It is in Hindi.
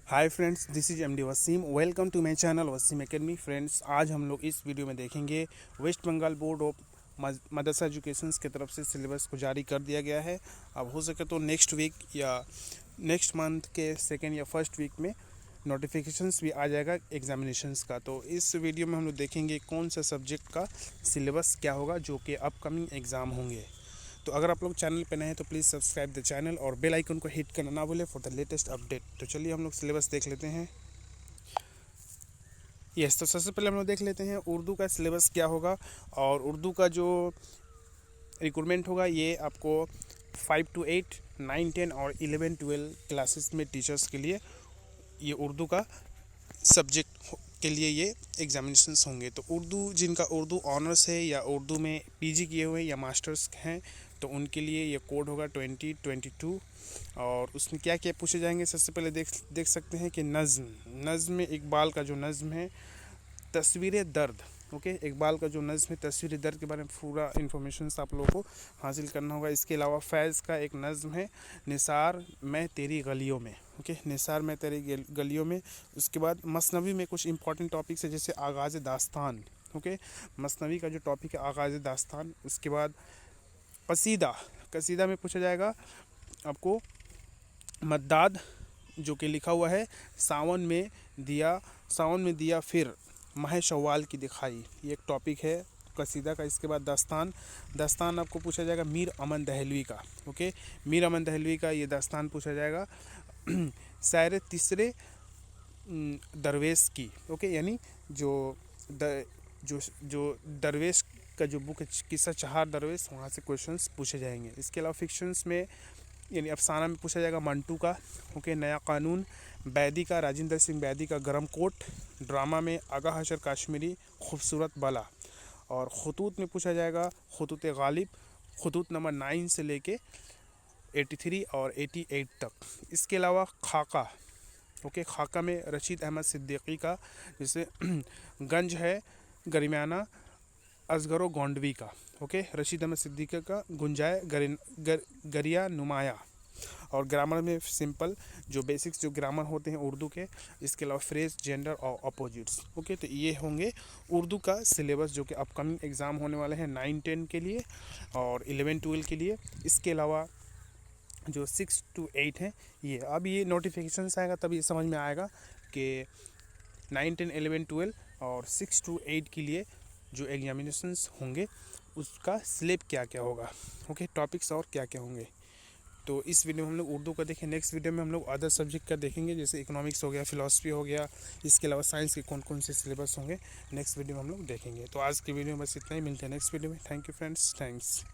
Hi friends, this is MD Wasim. Welcome to my channel Wasim academy. Friends, आज हम लोग इस वीडियो में देखेंगे West Bengal board of Madrasah education की तरफ से सिलेबस को जारी कर दिया गया है। अब हो सके तो नेक्स्ट वीक या नेक्स्ट मंथ के सेकेंड या फर्स्ट वीक में नोटिफिकेशंस भी आ जाएगा एग्जामिनेशंस का। तो इस वीडियो में हम लोग देखेंगे कौन सा सब्जेक्ट का सिलेबस क्या होगा जो कि अपकमिंग एग्ज़ाम होंगे। तो अगर आप लोग चैनल पे नए हैं तो प्लीज़ सब्सक्राइब द चैनल और बेल आइकन को हिट करना ना भूलें फॉर द लेटेस्ट अपडेट। तो चलिए हम लोग सिलेबस देख लेते हैं। तो सबसे पहले हम लोग देख लेते हैं उर्दू का सिलेबस क्या होगा। और उर्दू का जो रिक्रूटमेंट होगा ये आपको 5 to 8, 9, 10 और 11, 12 क्लासेस में टीचर्स के लिए ये उर्दू का सब्जेक्ट के लिए ये एग्जामिनेशंस होंगे। तो उर्दू जिनका उर्दू ऑनर्स है या उर्दू में पीजी किए हुए या मास्टर्स हैं तो उनके लिए ये कोड होगा 2022। और उसमें क्या क्या पूछे जाएंगे, सबसे पहले देख सकते हैं कि नज़्म इकबाल का जो नज़्म है तस्वीर दर्द। ओके, इकबाल का जो नज़्म है तस्वीर दर्द के बारे में पूरा इन्फॉर्मेशन आप लोगों को हासिल करना होगा। इसके अलावा फैज़ का एक नज़्म है निसार मैं तेरी गलियों में। ओके, निसार मैं तेरी गलियों में। उसके बाद मसनवी में कुछ इंपॉर्टेंट टॉपिक्स है जैसे आगाज़ दास्तान। ओके, मसनवी का जो टॉपिक है आगाज़ दास्तान। उसके बाद कसीदा में पूछा जाएगा आपको मद्दाद जो कि लिखा हुआ है सावन में दिया फिर माह शव्वाल की दिखाई, ये एक टॉपिक है कसीदा का। इसके बाद दास्तान आपको पूछा जाएगा मीर अमन दहलवी का। ओके, मीर अमन दहलवी का ये दास्तान पूछा जाएगा। शायर तीसरे दरवेश की। ओके, यानी जो दरवेश का जो बुक है किस्सा चहार दरवेश, वहाँ से क्वेश्चंस पूछे जाएंगे। इसके अलावा फिक्शंस में यानी अफसाना में पूछा जाएगा मंटू का। ओके, नया कानून बैदी का, राजेंद्र सिंह बैदी का गरम कोट। ड्रामा में आगा हशर काश्मीरी खूबसूरत बला। और खतूत में पूछा जाएगा खतूत गालिब, खतूत नंबर 9 से लेके 83 और 88 तक। इसके अलावा खाका। ओके, खाका में रशीद अहमद सिद्दीकी का जैसे गंज है गरिमाना असगरो गोंडवी का। ओके, रशीद अहमद सिद्दीकी का गुंजाए गरिया नुमाया। और ग्रामर में सिंपल जो बेसिक्स जो ग्रामर होते हैं उर्दू के। इसके अलावा फ्रेज, जेंडर और अपोजिट्स। ओके, तो ये होंगे उर्दू का सिलेबस जो कि अपकमिंग एग्ज़ाम होने वाले हैं 9, 10 के लिए और 11, 12 के लिए। इसके अलावा जो 6 to 8 हैं ये अब ये नोटिफिकेशन आएगा तब ये समझ में आएगा कि 9, 10, 11, 12 और 6 to 8 के लिए जो एग्जामिनेशंस होंगे उसका स्लेब क्या क्या होगा। ओके, टॉपिक्स और क्या क्या होंगे। तो इस वीडियो में हम लोग उर्दू का देखें। नेक्स्ट वीडियो में हम लोग अदर सब्जेक्ट का देखेंगे जैसे इकोनॉमिक्स हो गया, फिलॉसफी हो गया। इसके अलावा साइंस के कौन कौन से सिलेबस होंगे नेक्स्ट वीडियो में हम लोग देखेंगे। तो आज की वीडियो में बस इतना ही, मिलते हैं नेक्स्ट वीडियो में। Thank you friends, thanks.